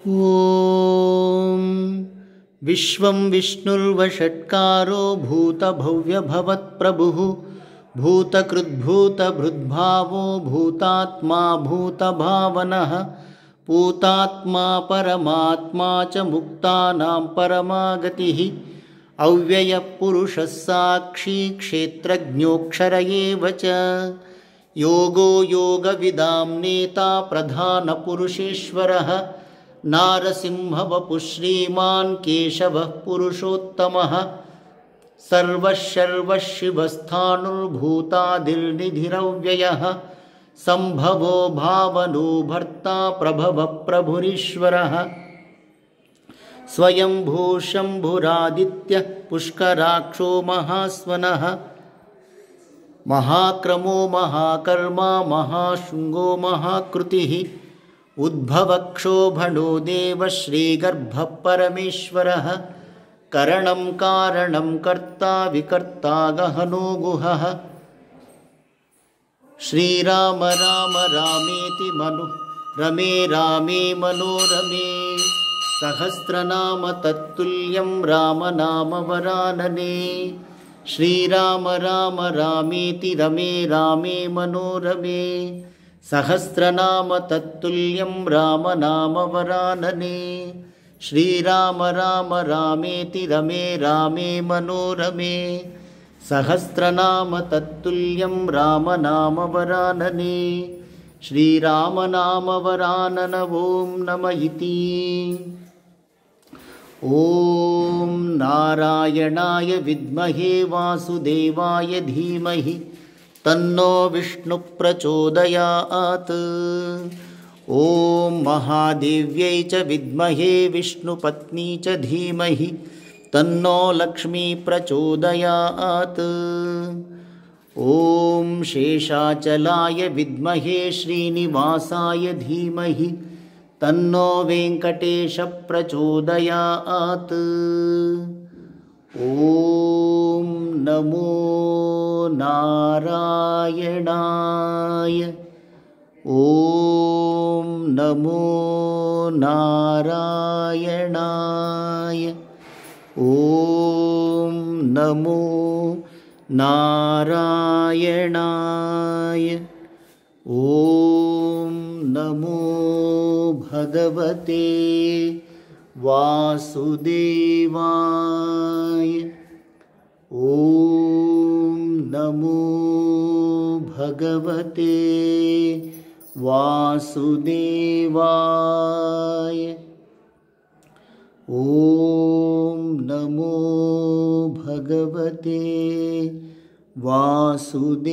ॐ विश्वं विष्णुर्वषट्कारो भूतभव्यभवत्प्रभुः भूतकृद्भूतभृद्भावो भूतात्मा भूतभावनः पूतात्मा परमात्मा च मुक्तानां परमागतिः अव्ययपुरुषः साक्षी क्षेत्रज्ञोऽक्षर एव च योगो योगविदां नेता प्रधानपुरुषेश्वरः नारसिंहवपुः श्रीमान् केशवः पुरुषोत्तमः सर्वशिवस्थाणुर्भूतादिर्निधिरव्ययः सम्भवो भावनो भर्ता प्रभवः प्रभुरीश्वरः स्वयंभू शम्भुरादित्यः पुष्कराक्षो महास्वनः महाक्रमो महाकर्मा महाशृङ्गो महाकृतिः उद्भवक्षोभणो देवः श्रीगर्भः परमेश्वरः करणं कारणं कर्ता विकर्ता गहनो गुहः श्रीराम राम रामेति रमे रामे मनोरमे सहस्रनाम तत्तुल्यं रामनाम वरानने श्रीराम राम रामेति रमे रामे मनोरमे सहस्रनाम तत्तुल्यं रामनाम वरानने श्रीराम राम रामेति रमे रामे मनोरमे सहस्रनाम तत्तुल्यं रामनाम वरानने श्रीराम नाम वरानन ओं नम इति। ॐ नारायणाय विद्महे वासुदेवाय धीमहि तन्नो विष्णु प्रचोदयात्। ॐ महादेव्यै च विद्महे विष्णुपत्नी च धीमहि तन्नो लक्ष्मी प्रचोदयात्। ॐ शेषाचलाय विद्महे श्रीनिवासाय धीमहि तन्नो वेङ्कटेश प्रचोदयात्। ॐ नमो नारायणाय। ॐ नमो नारायणाय। ॐ नमो नारायणाय। ॐ नमो भगवते वासुदेवाय। ॐ नमो भगवते वासुदेवाय। ॐ नमो भगवते वासुदेवाय।